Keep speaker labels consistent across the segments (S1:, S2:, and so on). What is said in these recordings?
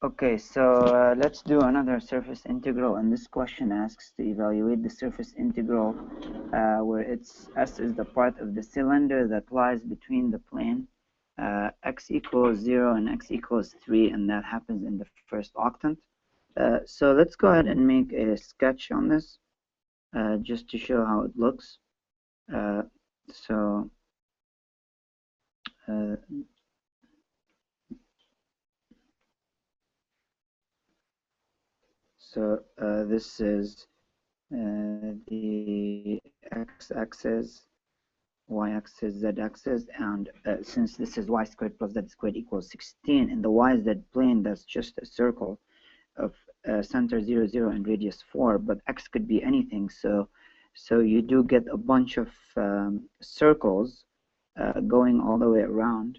S1: Okay, so let's do another surface integral, and this question asks to evaluate the surface integral where it's S is the part of the cylinder that lies between the plane x equals 0 and x equals 3, and that happens in the first octant. So let's go ahead and make a sketch on this just to show how it looks. So this is the x-axis, y-axis, z-axis, and since this is y squared plus z squared equals 16, in the yz plane, that's just a circle of center 0, 0 and radius 4, but x could be anything, so you do get a bunch of circles going all the way around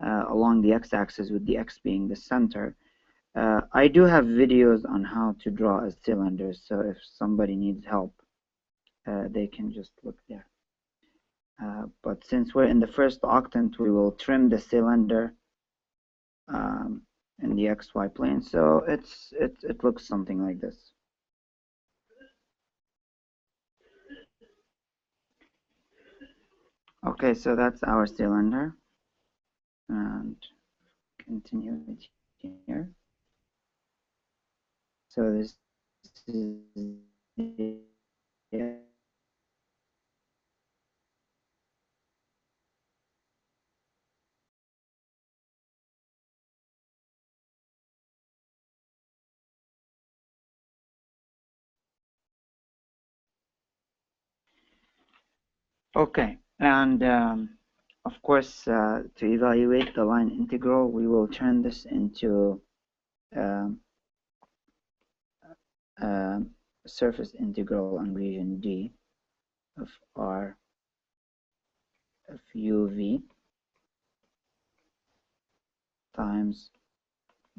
S1: along the x-axis, with the x being the center. I do have videos on how to draw a cylinder, so if somebody needs help, they can just look there. But since we're in the first octant, we will trim the cylinder in the xy plane, so it looks something like this. Okay, so that's our cylinder, and continue it here. So this is the okay, and of course, to evaluate the line integral, we will turn this into surface integral on region D of R of uv times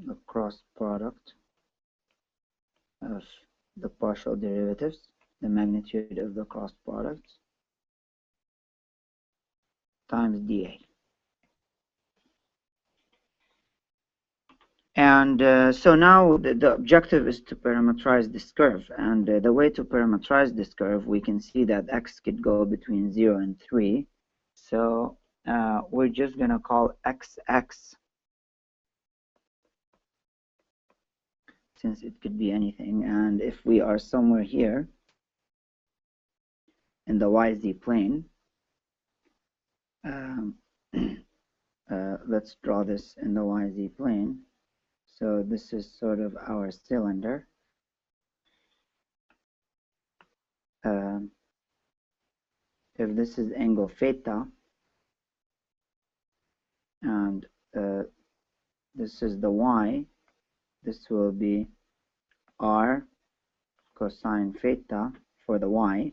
S1: the cross product of the partial derivatives, the magnitude of the cross products, times dA. And so now the objective is to parameterize this curve. And the way to parameterize this curve, we can see that x could go between 0 and 3. So we're just going to call xx, since it could be anything. And if we are somewhere here in the yz plane, let's draw this in the yz plane. So this is sort of our cylinder. If this is angle theta, and this is the y, this will be r cosine theta for the y,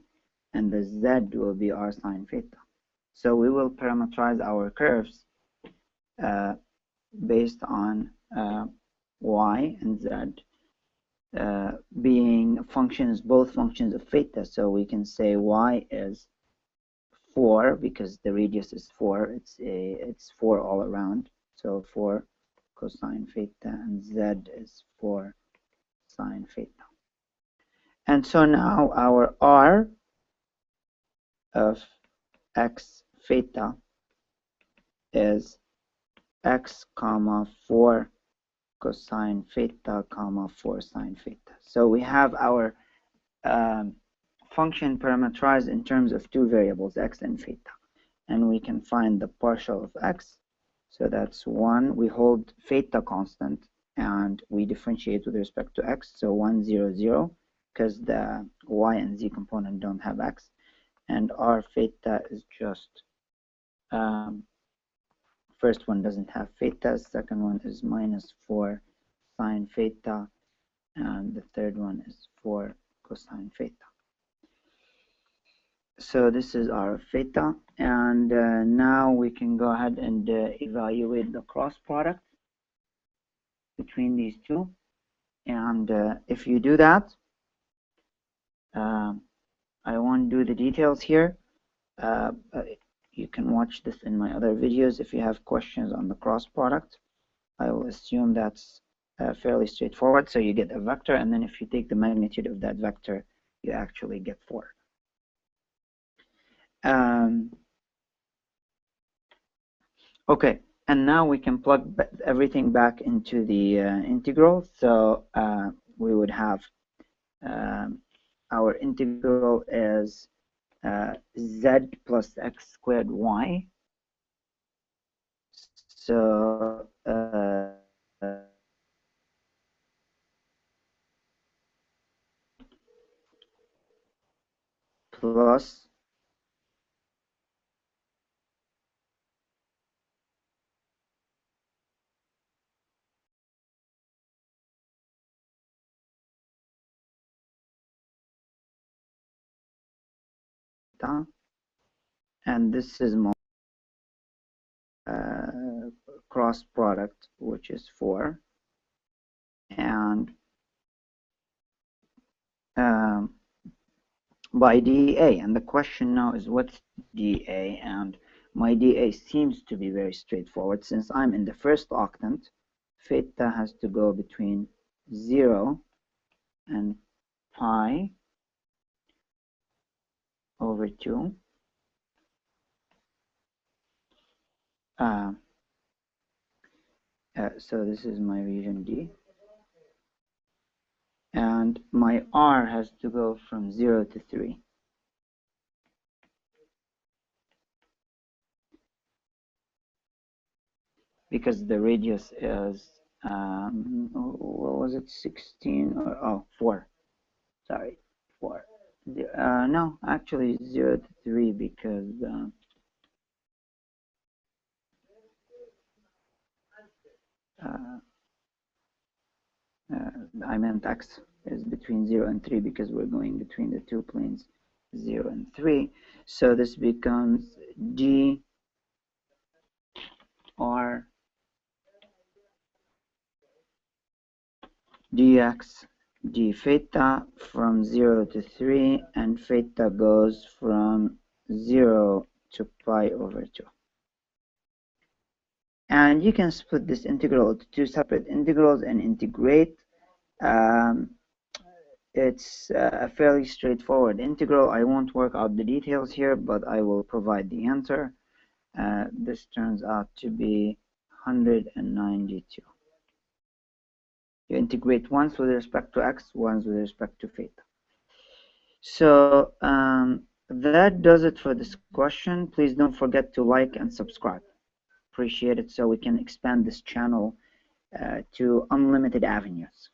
S1: and the z will be r sine theta. So we will parameterize our curves based on y and z being functions, both functions of theta. So we can say y is 4 because the radius is 4. It's 4 all around. So 4 cosine theta, and z is 4 sine theta. And so now our r of x theta is x comma 4 cosine theta comma 4 sine theta. So we have our function parameterized in terms of two variables, x and theta. And we can find the partial of x. So that's 1. We hold theta constant, and we differentiate with respect to x. So 1, 0, 0, because the y and z component don't have x. And r theta is just, first one doesn't have theta, second one is minus 4 sine theta, and the third one is 4 cosine theta. So this is our theta, and now we can go ahead and evaluate the cross product between these two. And if you do that, I won't do the details here. You can watch this in my other videos if you have questions on the cross product. I will assume that's fairly straightforward. So you get a vector, and then if you take the magnitude of that vector, you actually get 4. Okay, and now we can plug everything back into the integral. So we would have our integral is z plus x squared y. So plus and this is my cross product, which is 4, and by dA. And the question now is what's dA? And my dA seems to be very straightforward. Since I'm in the first octant, theta has to go between 0 and pi over 2. So this is my region D. And my R has to go from 0 to 3. Because the radius is, what was it, 16? Or, oh, 4. Sorry, 4. No, actually 0 to 3 because I meant x is between 0 and 3 because we're going between the two planes 0 and 3. So this becomes d r dx d theta from 0 to 3, and theta goes from 0 to pi over 2. And you can split this integral into two separate integrals and integrate. It's a fairly straightforward integral. I won't work out the details here, but I will provide the answer. This turns out to be 192. You integrate once with respect to x, once with respect to theta. So that does it for this question. Please don't forget to like and subscribe. Appreciate it, so we can expand this channel to unlimited avenues.